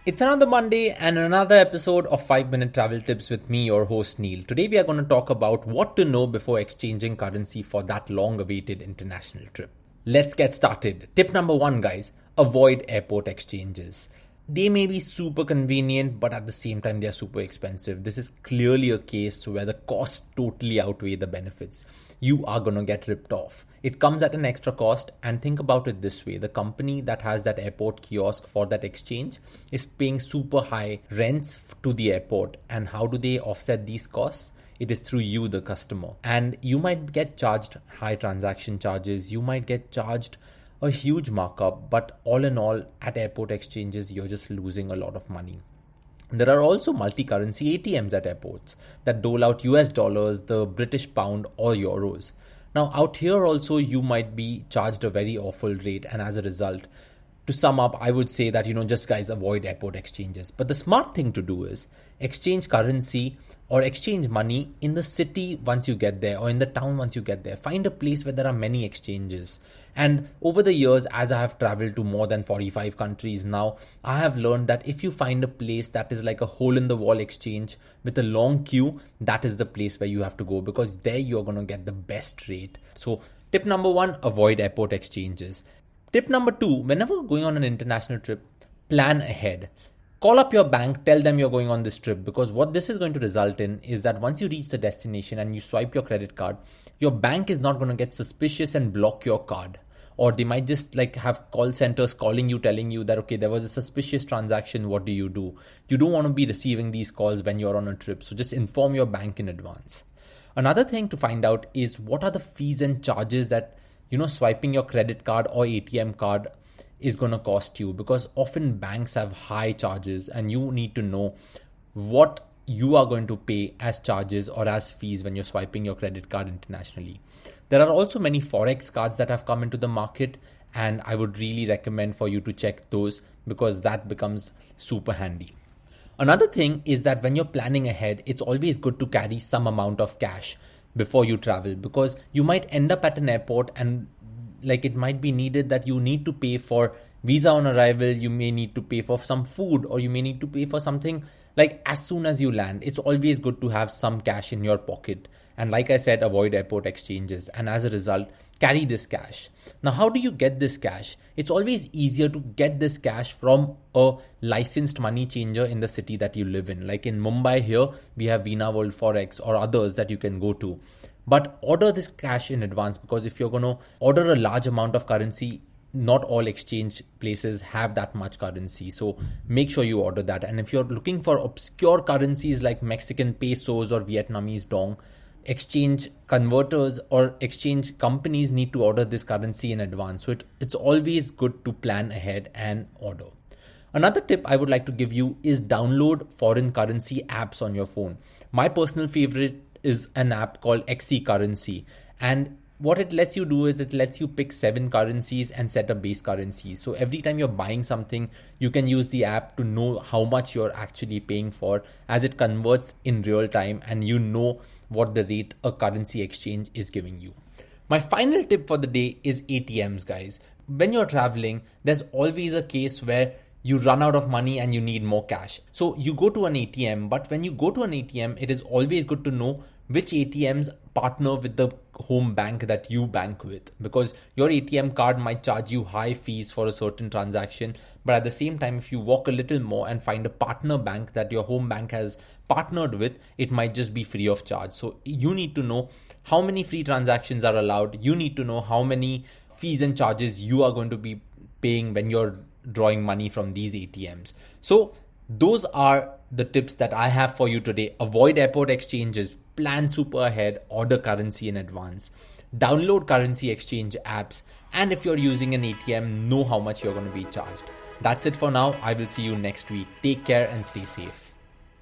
It's another Monday and another episode of 5-Minute Travel Tips with me, your host Neil. Today we are going to talk about what to know before exchanging currency for that long-awaited international trip. Let's get started. Tip number 1, guys, avoid airport exchanges. They may be super convenient, but at the same time, they are super expensive. This is clearly a case where the costs totally outweigh the benefits. You are going to get ripped off. It comes at an extra cost, and think about it this way. The company that has that airport kiosk for that exchange is paying super high rents to the airport. And how do they offset these costs? It is through you, the customer. And you might get charged high transaction charges. You might get charged a huge markup, but all in all, at airport exchanges, you're just losing a lot of money. There are also multi-currency ATMs at airports that dole out US dollars, the British pound, or euros. Now, out here also, you might be charged a very awful rate, and as a result, to sum up, I would say that, just guys, avoid airport exchanges. But the smart thing to do is exchange currency or exchange money in the city once you get there, or in the town once you get there. Find a place where there are many exchanges. And over the years, as I have traveled to more than 45 countries now, I have learned that if you find a place that is like a hole in the wall exchange with a long queue, that is the place where you have to go, because there you're going to get the best rate. So tip number 1, avoid airport exchanges. Tip number 2, whenever going on an international trip, plan ahead. Call up your bank, tell them you're going on this trip, because what this is going to result in is that once you reach the destination and you swipe your credit card, your bank is not going to get suspicious and block your card. Or they might just have call centers calling you, telling you that, okay, there was a suspicious transaction. What do? You don't want to be receiving these calls when you're on a trip. So just inform your bank in advance. Another thing to find out is what are the fees and charges that, swiping your credit card or ATM card is going to cost you, because often banks have high charges and you need to know what you are going to pay as charges or as fees when you're swiping your credit card internationally. There are also many Forex cards that have come into the market, and I would really recommend for you to check those, because that becomes super handy. Another thing is that when you're planning ahead, it's always good to carry some amount of cash before you travel, because you might end up at an airport and it might be needed that you need to pay for visa on arrival, you may need to pay for some food, or you may need to pay for something as soon as you land. It's always good to have some cash in your pocket. And like I said, avoid airport exchanges. And as a result, carry this cash. Now, how do you get this cash? It's always easier to get this cash from a licensed money changer in the city that you live in. Like in Mumbai here, we have Veena World Forex or others that you can go to. But order this cash in advance, because if you're going to order a large amount of currency, not all exchange places have that much currency. So make sure you order that. And if you're looking for obscure currencies like Mexican pesos or Vietnamese dong, exchange converters or exchange companies need to order this currency in advance. So it's always good to plan ahead and order. Another tip I would like to give you is download foreign currency apps on your phone. My personal favorite is an app called XC Currency. And what it lets you do is it lets you pick 7 currencies and set a base currency. So every time you're buying something, you can use the app to know how much you're actually paying for, as it converts in real time and you know what the rate a currency exchange is giving you. My final tip for the day is ATMs, guys. When you're traveling, there's always a case where you run out of money and you need more cash. So you go to an ATM, but when you go to an ATM, it is always good to know which ATMs partner with the home bank that you bank with, because your ATM card might charge you high fees for a certain transaction. But at the same time, if you walk a little more and find a partner bank that your home bank has partnered with, it might just be free of charge. So you need to know how many free transactions are allowed. You need to know how many fees and charges you are going to be paying when you're drawing money from these ATMs. So those are the tips that I have for you today. Avoid airport exchanges, plan super ahead, order currency in advance, download currency exchange apps, and if you're using an ATM, know how much you're going to be charged. That's it for now. I will see you next week. Take care and stay safe.